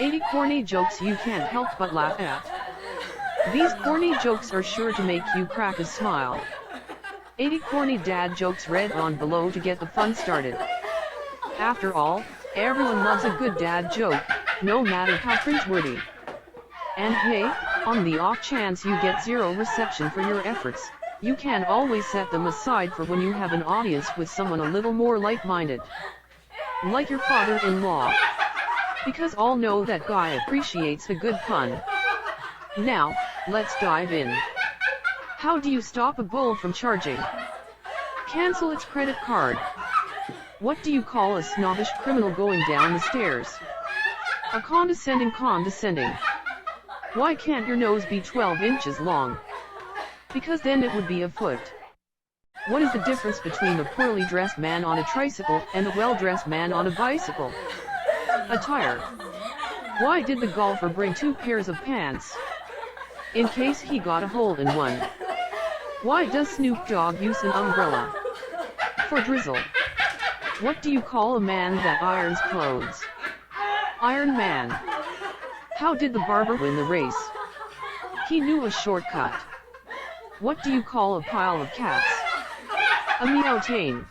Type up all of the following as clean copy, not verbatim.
80 corny jokes you can't help but laugh at. These corny jokes are sure to make you crack a smile. 80 corny dad jokes read on below to get the fun started. After all, everyone loves a good dad joke, no matter how cringe-worthy. And hey, on the off chance you get zero reception for your efforts, you can always set them aside for when you have an audience with someone a little more like-minded. Like your father-in-law. Because all know that guy appreciates a good pun. Now, let's dive in. How do you stop a bull from charging? Cancel its credit card. What do you call a snobbish criminal going down the stairs? A condescending. Why can't your nose be 12 inches long? Because then it would be a foot. What is the difference between a poorly dressed man on a tricycle and a well-dressed man on a bicycle? Attire. Why did the golfer bring 2 pairs of pants? In case he got a hole in one. Why does Snoop Dogg use an umbrella? For drizzle. What do you call a man that irons clothes? Iron Man. How did the barber win the race? He knew a shortcut. What do you call a pile of cats? A meowtain.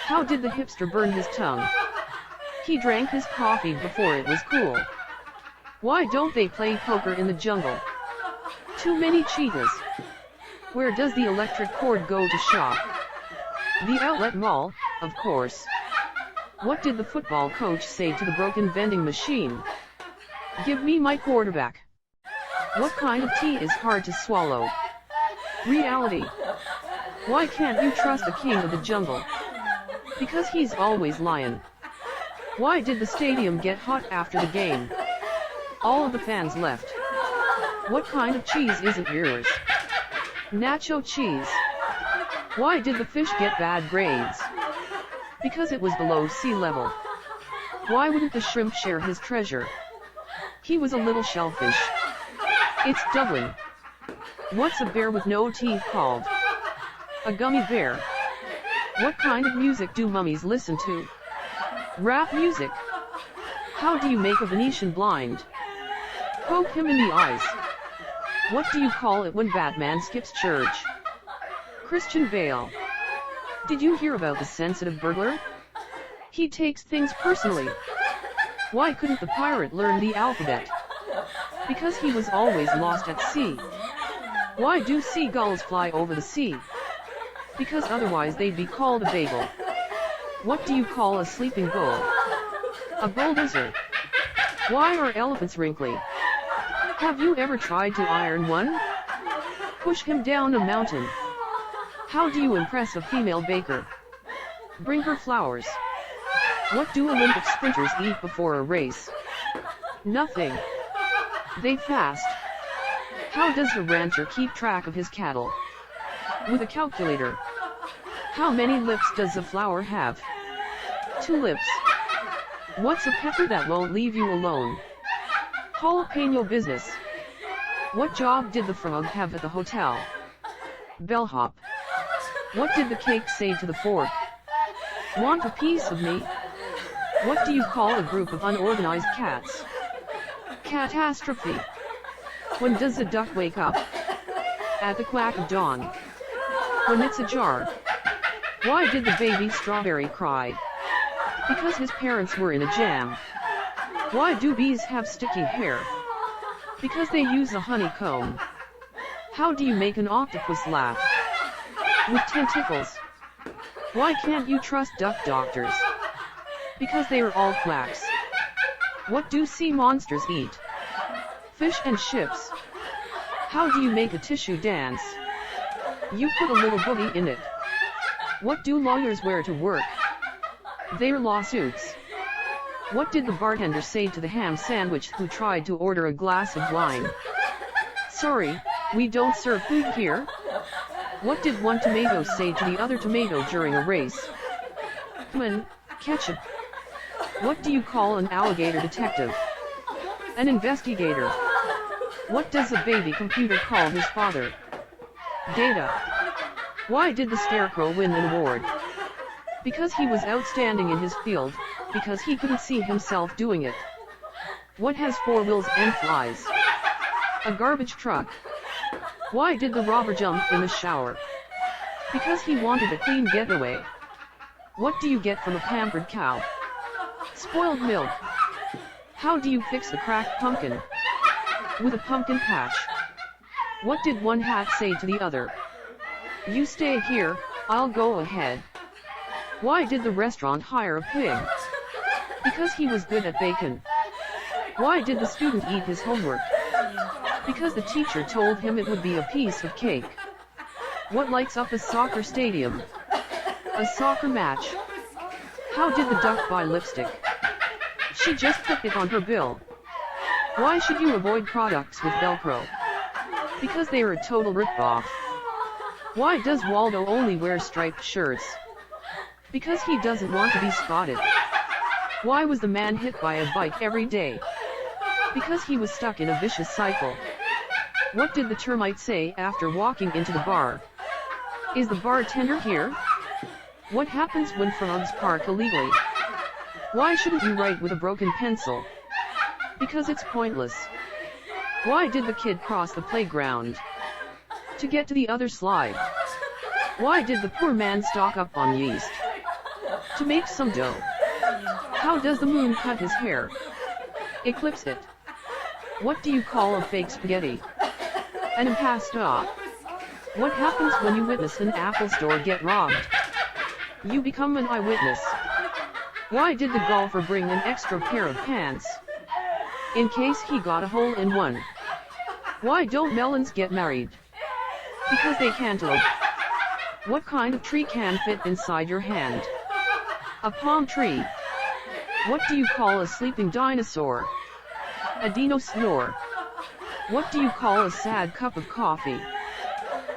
How did the hipster burn his tongue? He drank his coffee before it was cool. Why don't they play poker in the jungle? Too many cheetahs. Where does the electric cord go to shop? The outlet mall, of course. What did the football coach say to the broken vending machine? Give me my quarterback. What kind of tea is hard to swallow? Reality. Why can't you trust the king of the jungle? Because he's always lying. Why did the stadium get hot after the game? All of the fans left. What kind of cheese isn't yours? Nacho cheese. Why did the fish get bad grades? Because it was below sea level. Why wouldn't the shrimp share his treasure? He was a little shellfish. It's Dublin. What's a bear with no teeth called? A gummy bear. What kind of music do mummies listen to? Rap music. How do you make a Venetian blind? Poke him in the eyes. What do you call it when Batman skips church? Christian Bale. Did you hear about the sensitive burglar? He takes things personally. Why couldn't the pirate learn the alphabet? Because he was always lost at sea. Why do seagulls fly over the sea? Because otherwise they'd be called a bagel. What do you call a sleeping bull? A bulldozer. Why are elephants wrinkly? Have you ever tried to iron one? Push him down a mountain. How do you impress a female baker? Bring her flowers. What do Olympic sprinters eat before a race? Nothing. They fast. How does a rancher keep track of his cattle? With a calculator. How many lips does a flower have? 2 lips. What's a pepper that won't leave you alone? Jalapeno business. What job did the frog have at the hotel? Bellhop. What did the cake say to the fork? Want a piece of me? What do you call a group of unorganized cats? Catastrophe. When does a duck wake up? At the quack of dawn. When it's ajar. Why did the baby strawberry cry? Because his parents were in a jam. Why do bees have sticky hair? Because they use a honeycomb. How do you make an octopus laugh? With tentacles. Why can't you trust duck doctors? Because they are all quacks. What do sea monsters eat? Fish and ships. How do you make a tissue dance? You put a little boogie in it. What do lawyers wear to work? Their lawsuits. What did the bartender say to the ham sandwich who tried to order a glass of wine? Sorry, we don't serve food here. What did one tomato say to the other tomato during a race? Come on, ketchup. What do you call an alligator detective? An investigator. What does a baby computer call his father? Data. Why did the scarecrow win an award? Because he was outstanding in his field, because he couldn't see himself doing it. What has four wheels and flies? A garbage truck. Why did the robber jump in the shower? Because he wanted a clean getaway. What do you get from a pampered cow? Spoiled milk. How do you fix a cracked pumpkin? With a pumpkin patch. What did one hat say to the other? You stay here, I'll go ahead. Why did the restaurant hire a pig? Because he was good at bacon. Why did the student eat his homework? Because the teacher told him it would be a piece of cake. What lights up a soccer stadium? A soccer match. How did the duck buy lipstick? She just put it on her bill. Why should you avoid products with Velcro? Because they are a total rip-off. Why does Waldo only wear striped shirts? Because he doesn't want to be spotted. Why was the man hit by a bike every day? Because he was stuck in a vicious cycle. What did the termite say after walking into the bar? Is the bartender here? What happens when frogs park illegally? Why shouldn't you write with a broken pencil? Because it's pointless. Why did the kid cross the playground? To get to the other slide. Why did the poor man stock up on yeast? To make some dough. How does the moon cut his hair? Eclipse it. What do you call a fake spaghetti? An impasto. What happens when you witness an Apple store get robbed? You become an eyewitness. Why did the golfer bring an extra pair of pants? In case he got a hole-in-one. Why don't melons get married? Because they cantaloupe. What kind of tree can fit inside your hand? A palm tree. What do you call a sleeping dinosaur? A dino-snore. What do you call a sad cup of coffee?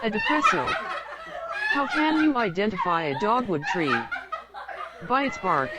A depresso. How can you identify a dogwood tree? By its bark.